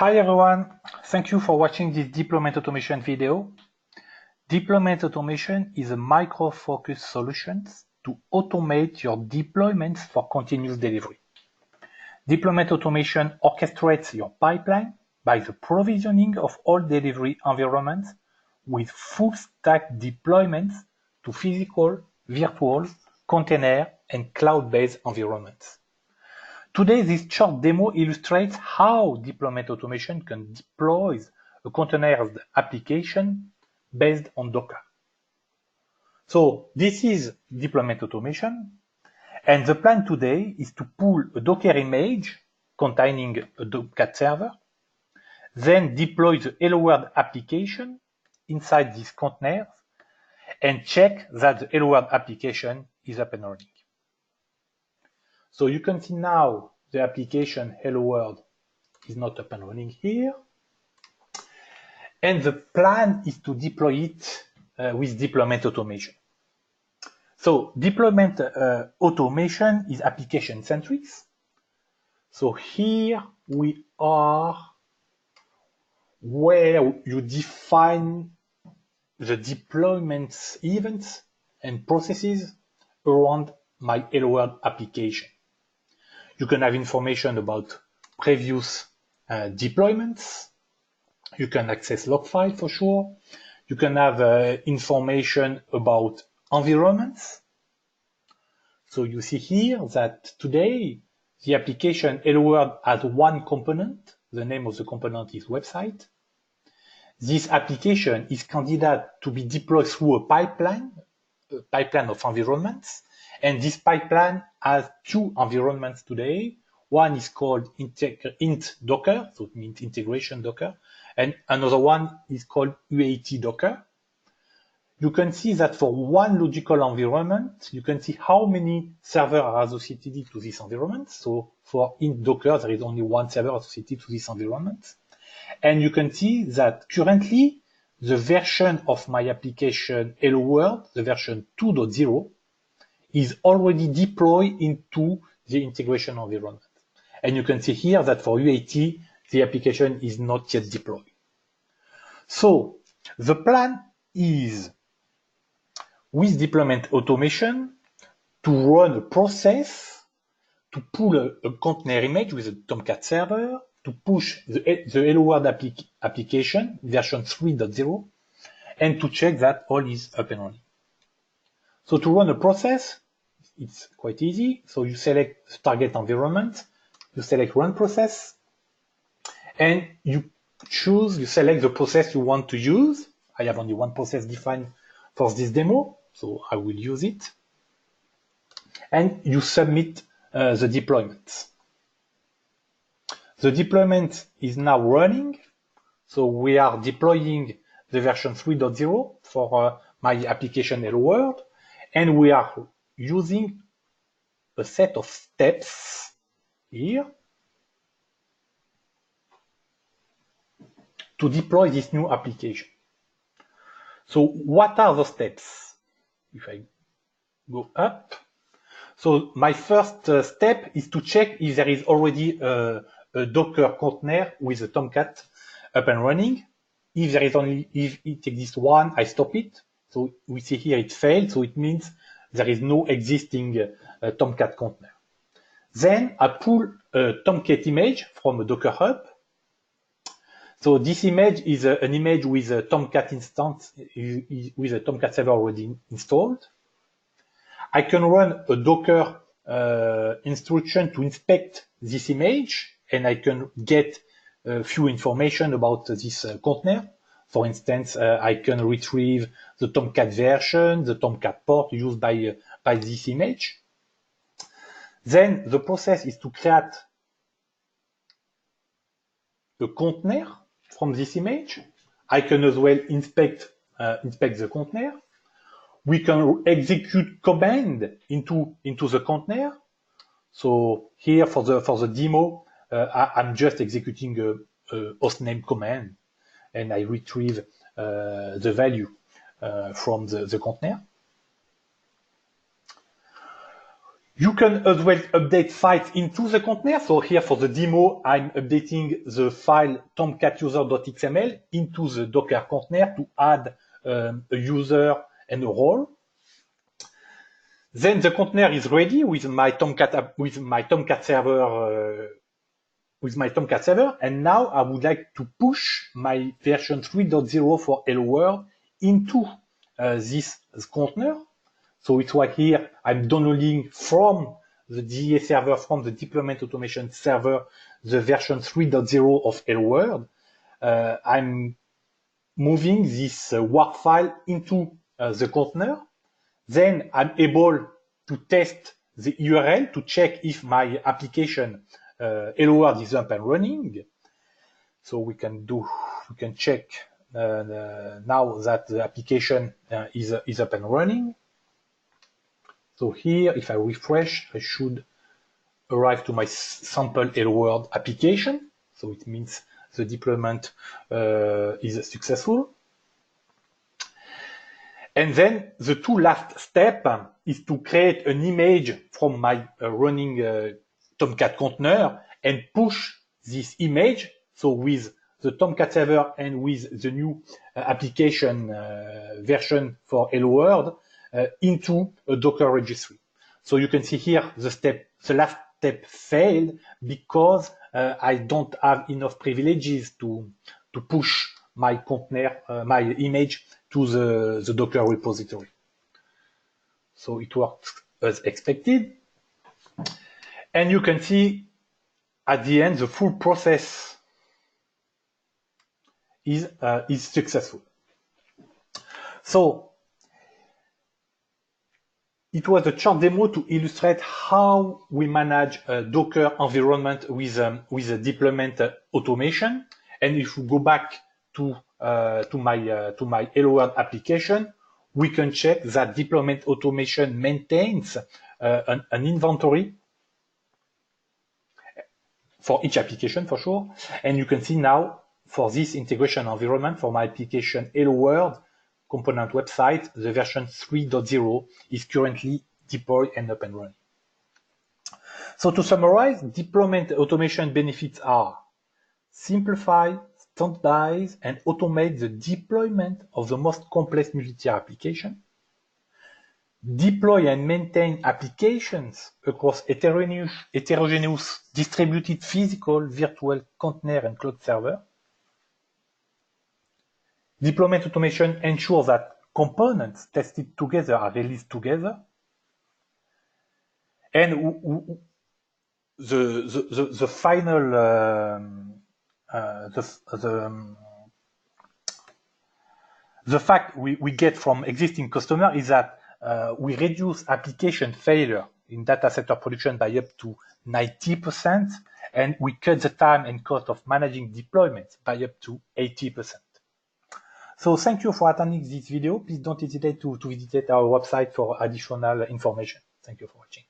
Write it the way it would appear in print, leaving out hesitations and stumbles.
Hi everyone, thank you for watching this deployment automation video. Deployment automation is a micro-focused solution to automate your deployments for continuous delivery. Deployment automation orchestrates your pipeline by the provisioning of all delivery environments with full-stack deployments to physical, virtual, container, and cloud-based environments. Today, this short demo illustrates how deployment automation can deploy a containerized application based on Docker. So this is deployment automation, and the plan today is to pull a Docker image containing a Tomcat server, then deploy the Hello World application inside this container, and check that the Hello World application is up and running. So you can see now the application Hello World is not up and running here. And the plan is to deploy it with deployment automation. So deployment automation is application centric. So here we are where you define the deployment events and processes around my Hello World application. You can have information about previous deployments. You can access log file for sure. You can have information about environments. So you see here that today the application Hello World has one component. The name of the component is website. This application is candidate to be deployed through a pipeline of environments. And this pipeline has two environments today. One is called int Docker, so it means integration Docker, and another one is called UAT Docker. You can see that for one logical environment, you can see how many servers are associated to this environment. So for int Docker, there is only one server associated to this environment. And you can see that currently, the version of my application Hello World, the version 2.0, is already deployed into the integration environment. And you can see here that for UAT, the application is not yet deployed. So the plan is, with deployment automation, to run a process, to pull a container image with a Tomcat server, to push the Hello World application, version 3.0, and to check that all is up and running. So to run a process, it's quite easy. So you select the target environment, you select run process, and you select the process you want to use. I have only one process defined for this demo, so I will use it. And you submit the deployment. The deployment is now running. So we are deploying the version 3.0 for my application Hello World, and we are using a set of steps here to deploy this new application. So what are the steps? If I go up, so my first step is to check if there is already a Docker container with a Tomcat up and running. If it exists one, I stop it. So we see here it failed, so it means there is no existing Tomcat container. Then I pull a Tomcat image from a Docker Hub. So this image is an image with a Tomcat instance, with a Tomcat server already installed. I can run a Docker instruction to inspect this image, and I can get a few information about this container. For instance, I can retrieve the Tomcat version, the Tomcat port used by this image. Then the process is to create a container from this image. I can as well inspect the container. We can execute command into the container. So here for the demo, I'm just executing a hostname command, and I retrieve the value from the container. You can as well update files into the container. So here for the demo, I'm updating the file tomcat-user.xml into the Docker container to add a user and a role. Then the container is ready with my Tomcat server. And now I would like to push my version 3.0 for Hello World into this container. So it's why here I'm downloading from the DA server, from the deployment automation server, the version 3.0 of Hello World. I'm moving this WAR file into the container. Then I'm able to test the URL to check if my application Hello World is up and running. So we can check now that the application is up and running. So here, if I refresh, I should arrive to my sample Hello World application. So it means the deployment is successful. And then the two last steps is to create an image from my running Tomcat container and push this image. So with the Tomcat server and with the new application version for Hello World into a Docker registry. So you can see here the last step failed because I don't have enough privileges to push my container, my image to the Docker repository. So it worked as expected. And you can see at the end, the full process is successful. So it was a short demo to illustrate how we manage a Docker environment with a deployment automation. And if we go back to my Hello World application, we can check that deployment automation maintains an inventory for each application for sure. And you can see now for this integration environment for my application Hello World component website, the version 3.0 is currently deployed and up and running. So to summarize, deployment automation benefits are simplify, standardize, and automate the deployment of the most complex multi-tier application, deploy and maintain applications across heterogeneous distributed physical, virtual, container, and cloud server. Deployment automation ensures that components tested together are released together. And the final the fact we get from existing customer is that we reduce application failure in data center production by up to 90%, and we cut the time and cost of managing deployments by up to 80%. So thank you for attending this video. Please don't hesitate to visit our website for additional information. Thank you for watching.